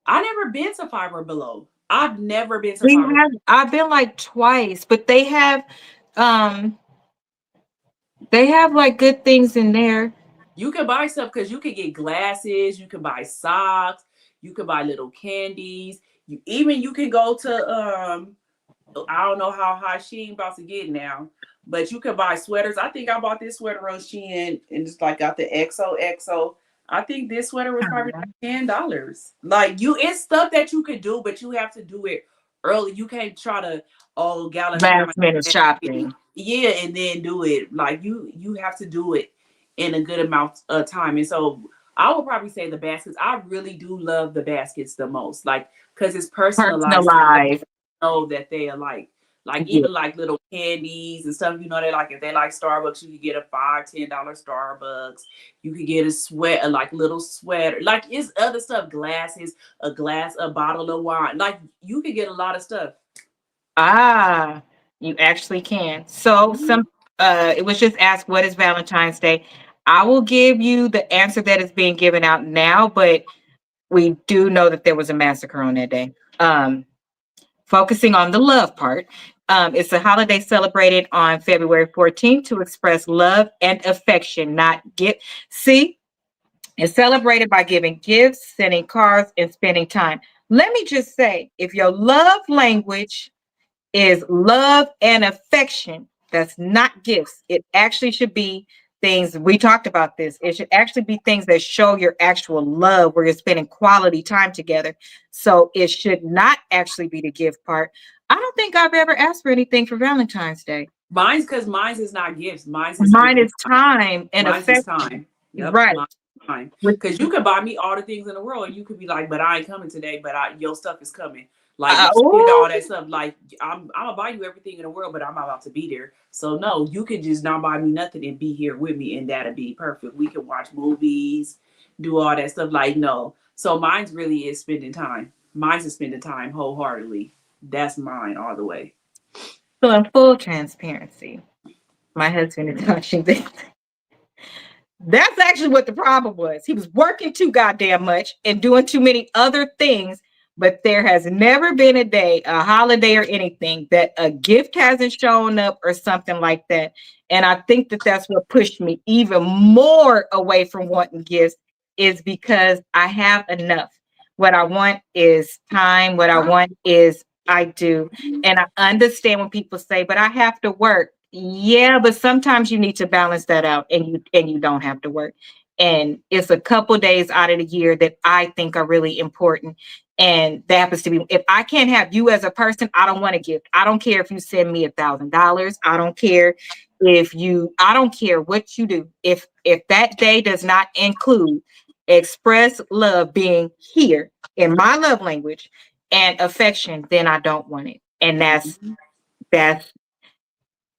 I never been to Five or Below. I've never been to We Five. have. I've been like twice, but um they have like good things in there. You can buy stuff because you can get glasses, you can buy socks, you can buy little candies. You can go to I don't know how high Shein about to get now, but you can buy sweaters. I think I bought this sweater on Shein and it's like got the XOXO. I think this sweater was probably like $10. Like it's stuff that you could do, but you have to do it early. You can't try to Galentine, Last minute shopping. yeah, and then do it. Like you have to do it in a good amount of time. And so I would probably say the baskets. I really do love the baskets the most, like because it's personalized to what Personalized. know that they are like Yeah. even like little candies and stuff. You know, they like if they like Starbucks, you could get a $5, $10 Starbucks. You could get a sweat, like little sweater. Like it's other stuff, glasses, a bottle of wine. Like you could get a lot of stuff. Ah, you actually can. So Mhm. it was just asked, what is Valentine's Day? I will give you the answer that is being given out now, but we do know that there was a massacre on that day. Focusing on the love part, it's a holiday celebrated on February 14th to express love and affection, not gift. See, it's celebrated by giving gifts, sending cards, and spending time. Let me just say, if your love language is love and affection. That's not gifts. It actually should be things, we talked about this. It should actually be things that show your actual love, where you're spending quality time together. So it should not actually be the gift part. I don't think I've ever asked for anything for Valentine's Day. Mine's is not gifts. Mine's is Mine spending is time and Mine's is affection. time. Yep, Right. mine's time. With, Because you could buy me all the things in the world, and you could be like, "But I ain't coming today. But your stuff is coming." Like spend ooh, all that stuff. Like I'm gonna buy you everything in the world, but I'm not about to be there. So no, you can just not buy me nothing and be here with me, and that'll be perfect. We can watch movies, do all that stuff. Like no, so mine's really is spending time. Mine's is spending time wholeheartedly. That's mine all the way. so in full transparency, my husband is watching this. That's actually what the problem was. He was working too goddamn much and doing too many other things, but there has never been a day, a holiday, or anything that a gift hasn't shown up or something like that. And I think that that's what pushed me even more away from wanting gifts, is because I have enough. What I want is time. What I want is I do. And I understand when people say, but I have to work. Yeah, but sometimes you need to balance that out, and you don't have to work. And it's a couple days out of the year that I think are really important. And that happens to be, if I can't have you as a person, I don't want a gift. I don't care if you send me $1,000. I don't care I don't care what you do. If that day does not include express love being here in my love language and affection, then I don't want it. And that's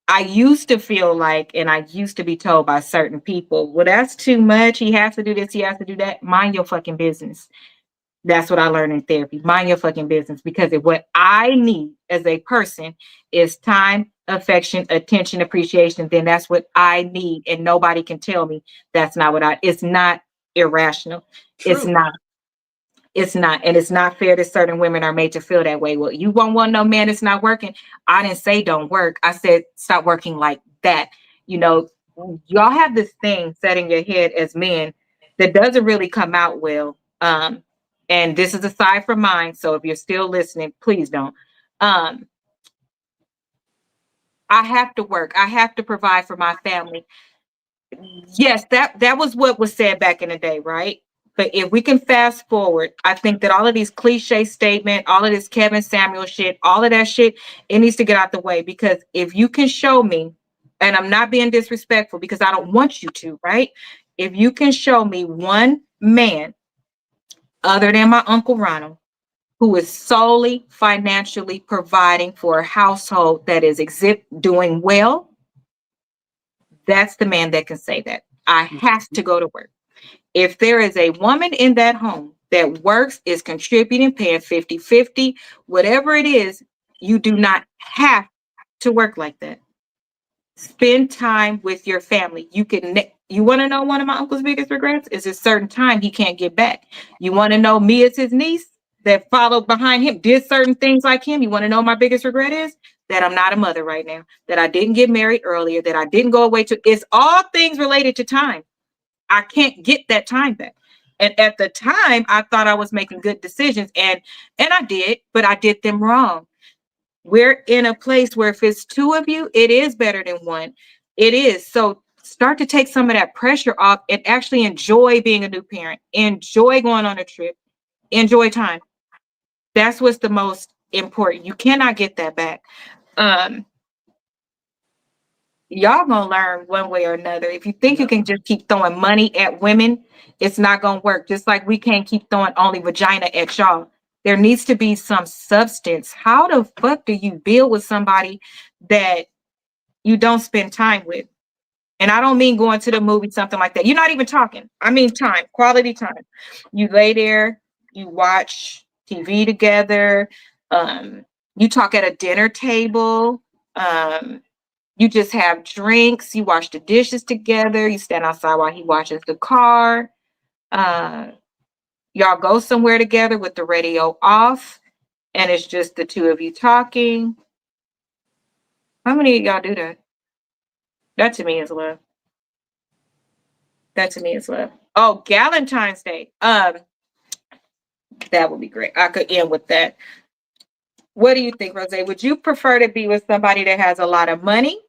I used to feel like, and I used to be told by certain people, well, that's too much. He has to do this, he has to do that. Mind your fucking business. That's what I learned in therapy. Mind your fucking business. Because if what I need as a person is time, affection, attention, appreciation, then that's what I need. And nobody can tell me that's not it's not irrational. It's True. not. It's not, and it's not fair that certain women are made to feel that way. Well, you won't want no man that's not working. I didn't say don't work. I said stop working like that. You know, y'all have this thing set in your head as men that doesn't really come out well. And this is aside from mine. So if you're still listening, please don't. Um, I have to work. I have to provide for my family. Yes, that was what was said back in the day, right? But if we can fast forward, I think that all of these cliche statement, all of this Kevin Samuel shit, all of that shit, it needs to get out the way. Because if you can show me, and I'm not being disrespectful because I don't want you to, right? If you can show me one man other than my Uncle Ronald who is solely financially providing for a household that is doing well, that's the man that can say that. I have to go to work. If there is a woman in that home that works, is contributing, paying 50-50, whatever it is, you do not have to work like that. Spend time with your family. You want to know one of my uncle's biggest regrets is a certain time he can't get back. You want to know me as his niece that followed behind him, did certain things like him. You want to know my biggest regret is that I'm not a mother right now, that I didn't get married earlier, that I didn't go away to. It's all things related to time. I can't get that time back. And at the time, I thought I was making good decisions, and I did, but I did them wrong. We're in a place where if it's two of you, it is better than one. It is. So start to take some of that pressure off and actually enjoy being a new parent. Enjoy going on a trip. Enjoy time. That's what's the most important. You cannot get that back. Um, y'all gonna learn one way or another. If you think you Yep. can just keep throwing money at women, it's not gonna work. Just like we can't keep throwing only vagina at y'all. There needs to be some substance. How the fuck do you build with somebody that you don't spend time with? And I don't mean going to the movie, something like that. You're not even talking. I mean time, quality time. You lay there, you watch TV together, um, you talk at a dinner table. Um, you just have drinks, you wash the dishes together, you stand outside while he washes the car. Uh, y'all go somewhere together with the radio off, and it's just the two of you talking. How many of y'all do that? That to me is love. That to me is love. Oh, Galentine's Day. That would be great. I could end with that. What do you think, Rose? Would you prefer to be with somebody that has a lot of money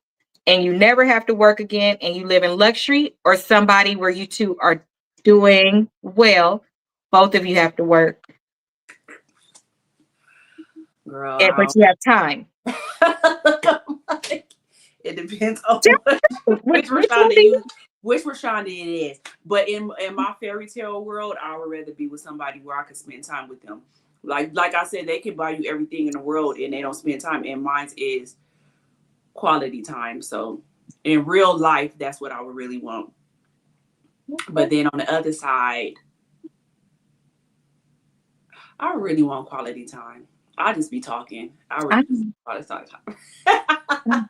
and you never have to work again and you live in luxury, or somebody where you two are doing well, both of you have to work, but Girl, you have time? it depends on Which which one Rashonda do you? you which Rashonda it is. But in my fairy tale world, I would rather be with somebody where I could spend time with them. Like I said, they can buy you everything in the world and they don't spend time. And mine is quality time. So in real life, that's what I would really want. But then on the other side, I really want quality time. I just be talking. I I, really just quality time.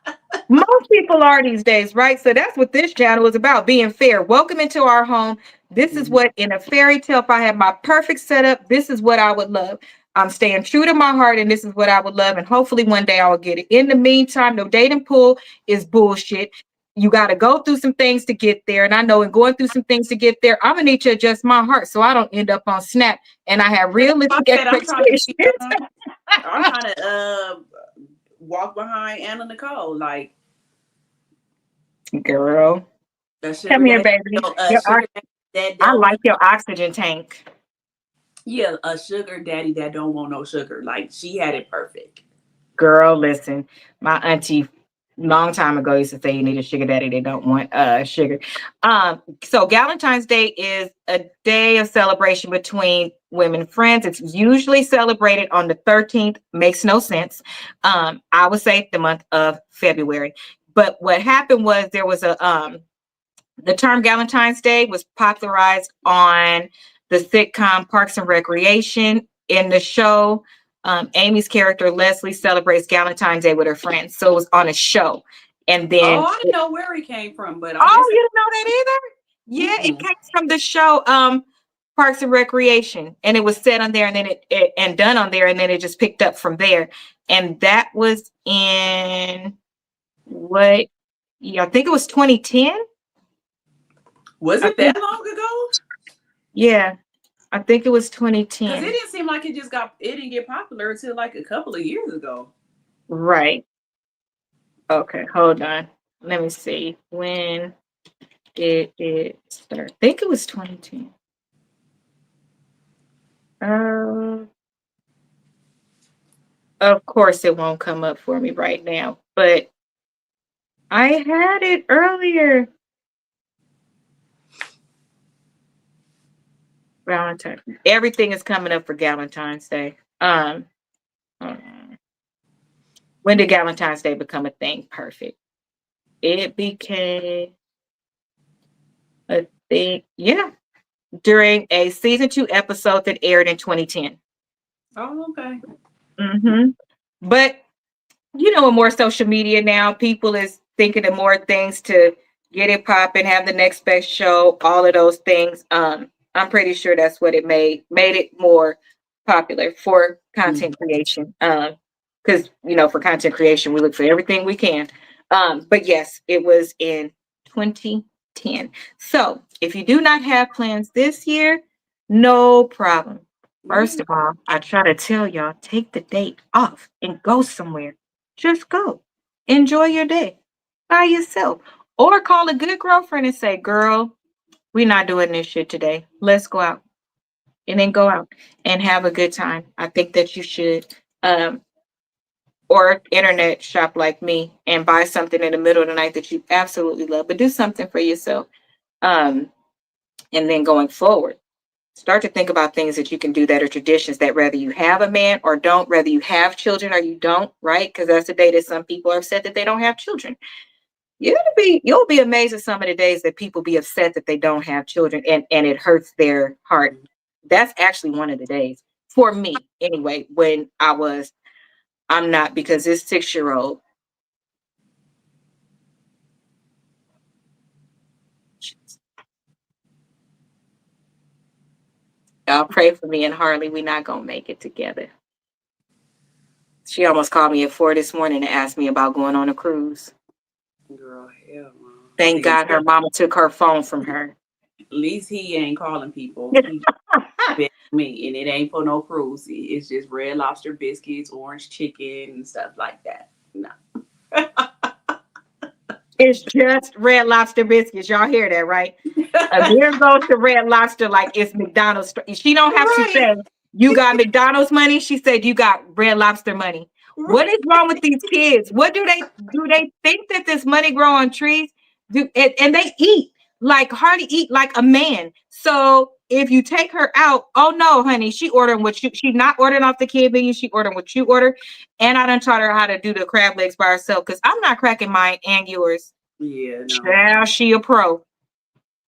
most people are these days, right? So that's what this channel is about, being fair. Welcome into our home. This is Mhm. what, in a fairy tale, if I had my perfect setup, this is what I would love. I'm staying true to my heart, and this is what I would love. And hopefully one day I will get it. In the meantime, no dating pool is bullshit. You got to go through some things to get there. And I know in going through some things to get there, I'm going to need to adjust my heart so I don't end up on Snap and I have I realistic said I'm trying to expectations. be I'm trying to walk behind Anna Nicole like Girl, a come sugar here, daddy. baby. No, a sugar daddy that I don't like want your oxygen tank. yeah, a sugar daddy that don't want no sugar. Like she had it perfect. Girl, listen, my auntie long time ago used to say you need a sugar daddy. They don't want sugar. So Valentine's Day is a day of celebration between women friends. It's usually celebrated on the 13th. Makes no sense. I would say the month of February. But what happened was there was the term Valentine's Day was popularized on the sitcom Parks and Recreation. In the show, Amy's character Leslie celebrates Valentine's Day with her friends. So it was on a show. And Oh, then, I didn't know where he came from, but I oh, guess you didn't know that either? Yeah, it mm-mm. came from the show Parks and Recreation. And it was set on there and then it and done on there. And then it just picked up from there. And that was in what? Yeah, I think it was 2010. Was I it that think, long ago? yeah. I think it was Because it 2010. didn't seem like it didn't get popular until like a couple of years ago. Right. Okay, hold on. Let me see. When it start? I think it was 2010. Uh, of course, it won't come up for me right now, but I had it earlier. Valentine. Everything is coming up for Valentine's Day. Uh, when did Valentine's Day become a thing? Perfect. It became a thing. Yeah, during a season 2 episode that aired in 2010. Oh, okay. Hmm. But with more social media now, people is thinking of more things to get it popping, have the next best show, all of those things. I'm pretty sure that's what it made it more popular for Mm. content creation. Because for content creation, we look for everything we can. But yes, it was in 2010. So if you do not have plans this year, no problem. First Yeah. of all, I try to tell y'all, take the date off and go somewhere. Just go. Enjoy your day by yourself. Or call a good girlfriend and say, girl, we're not doing this shit today. Let's go out. And then go out and have a good time. I think that you should. Or internet shop like me and buy something in the middle of the night that you absolutely love, but do something for yourself. Um, and then going forward, start to think about things that you can do that are traditions that whether you have a man or don't, whether you have children or you don't, right? Because that's the day that some people are upset that they don't have children. You'll be amazed at some of the days that people be upset that they don't have children and it hurts their heart. That's actually one of the days for me anyway, when I'm not, because this 6-year-old, y'all pray for me and Harley. We're not gonna make it together. She almost called me at 4 this morning to ask me about going on a cruise. Girl, hell no. Thank See, God her mama took her phone from her. at least he ain't calling people. He just bet me, and it ain't for no cruise. It's just Red Lobster biscuits, orange chicken, and stuff like that. No. It's just Red Lobster biscuits. Y'all hear that, right? Amir goes to Red Lobster like it's McDonald's. She don't have to Right. say, you got McDonald's money. She said, you got Red Lobster money. What is wrong with these kids? What do they think that this money grow on trees? And they eat like hardly eat like a man. So if you take her out, oh no, honey, she not ordering off the kid menu. She ordering what you order. And I done taught her how to do the crab legs by herself because I'm not cracking mine and yours. Yeah, no. Now she a pro.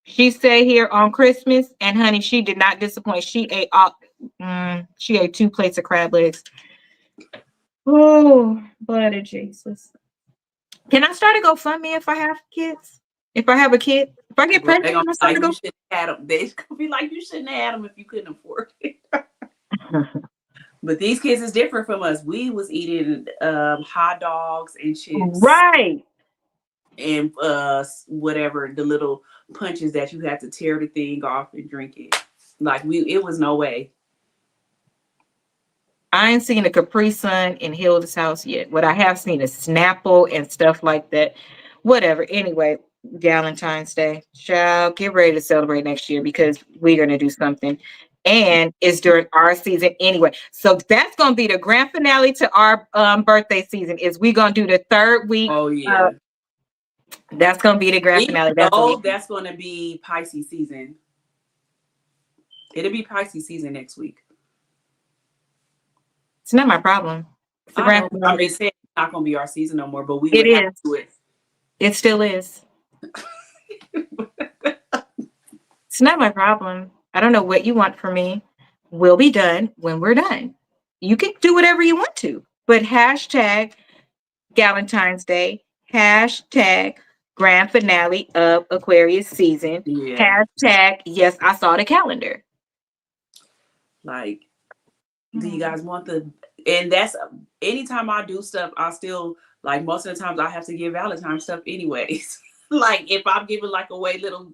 She stayed here on Christmas, and honey, she did not disappoint. She ate 2 plates of crab legs. Oh, blood of Jesus! Can I start a GoFundMe if I have kids? If I have a kid, if I get Girl, they pregnant, gonna can I be start a like you Go? shouldn't have had them. They gonna be like you shouldn't have had them if you couldn't afford it. But these kids is different from us. We was eating hot dogs and chips Right. and whatever the little punches that you had to tear the thing off and drink it. Like it was no way. I ain't seen a Capri Sun in Hilda's house yet. What I have seen is Snapple and stuff like that. Whatever. Anyway, Valentine's Day. Child, get ready to celebrate next year because we're gonna do something. And it's during our season anyway. So that's gonna be the grand finale to our birthday season. Is we gonna do the third week. Oh yeah. That's gonna be the grand Even finale. That's gonna though be that's gonna be Pisces season. It'll be Pisces season next week. it's not my problem. It's the I grand know. I'm finale. just saying it's not gonna be our season no more, but we It would have is. to do it. It still is. It's not my problem. I don't know what you want from me. We'll be done when we're done. You can do whatever you want to, but hashtag Galentine's Day, hashtag grand finale of Aquarius season, Yeah. hashtag yes, I saw the calendar. Like, do you Hmm. guys want the and that's anytime I do stuff, I still like most of the times I have to give Valentine's stuff anyways. Like if I'm giving like away little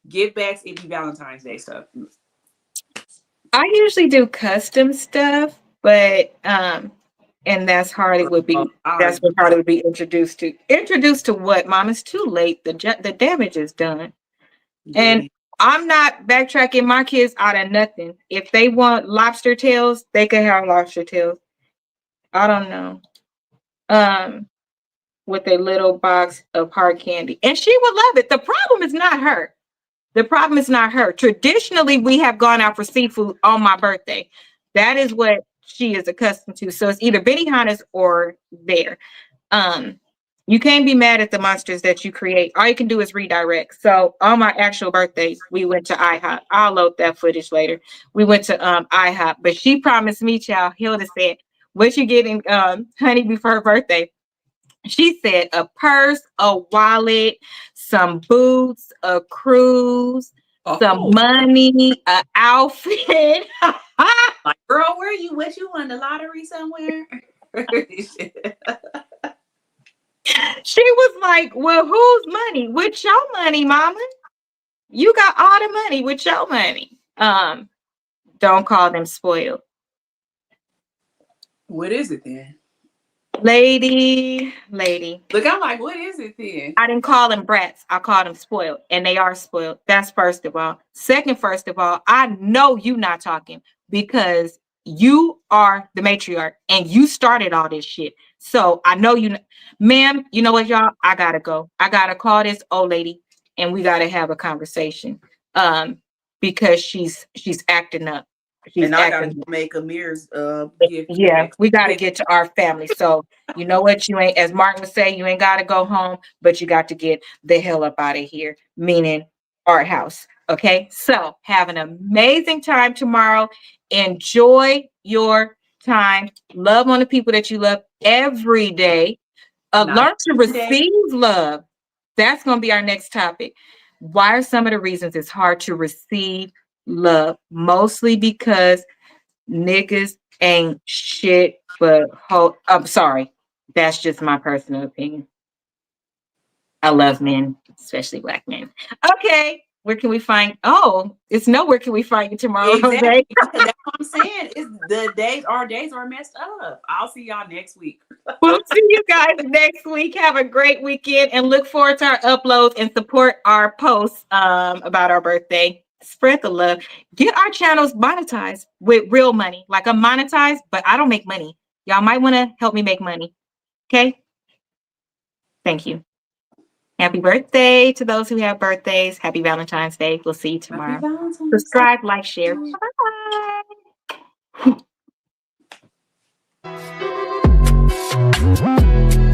give backs, it'd be Valentine's Day stuff. I usually do custom stuff, but and that's I what Harley would be introduced to. Introduced to what, Mom? It's too late. The damage is done. And Yeah. I'm not backtracking my kids out of nothing. If they want lobster tails, they can have lobster tails. I don't know. Um, with a little box of hard candy. And she would love it. The problem is not her. The problem is not her. Traditionally, we have gone out for seafood on my birthday. That is what she is accustomed to. So it's either Benihana's or there. Um, you can't be mad at the monsters that you create. All you can do is redirect. So on my actual birthday, we went to IHOP. I'll load that footage later. We went to IHOP, but she promised me, child, Hilda said, what you getting, honey, before her birthday? She said a purse, a wallet, some boots, a cruise, some Oh, money, an outfit. like, girl, where you? What you won the lottery somewhere? She was like, well, whose money? With your money, mama. You got all the money with your money. Don't call them spoiled. What is it then? Lady. Look, I'm like, what is it then? I didn't call them brats. I called them spoiled, and they are spoiled. That's first of all. Second, first of all, I know you not talking because you are the matriarch and you started all this shit. So I know you, ma'am. You know what, y'all? I gotta go. I gotta call this old lady, and we gotta have a conversation. Because she's acting up. She's And I gotta acting. make Amir's gift Yeah, next. we got to get to our family. So you know what? You ain't, as Martin would say, you ain't got to go home, but you got to get the hell up out of here, meaning our house. Okay. So have an amazing time tomorrow. Enjoy your time. Love on the people that you love every day. Not Learn to every day. receive love. That's going to be our next topic. Why are some of the reasons it's hard to receive love? Mostly because niggas ain't shit but I'm sorry. That's just my personal opinion. I love men, especially black men. Okay. Where can we find? Oh, it's nowhere can we find you tomorrow, Jose. Exactly. Because that's what I'm saying. Is the days, our days are messed up. I'll see y'all next week. We'll see you guys next week. Have a great weekend and look forward to our uploads and support our posts about our birthday. Spread the love. Get our channels monetized with real money. Like I'm monetized, but I don't make money. Y'all might want to help me make money. Okay. Thank you. Happy birthday to those who have birthdays. Happy Valentine's Day. We'll see you Happy tomorrow. Valentine's Subscribe, like, share. Day. Bye.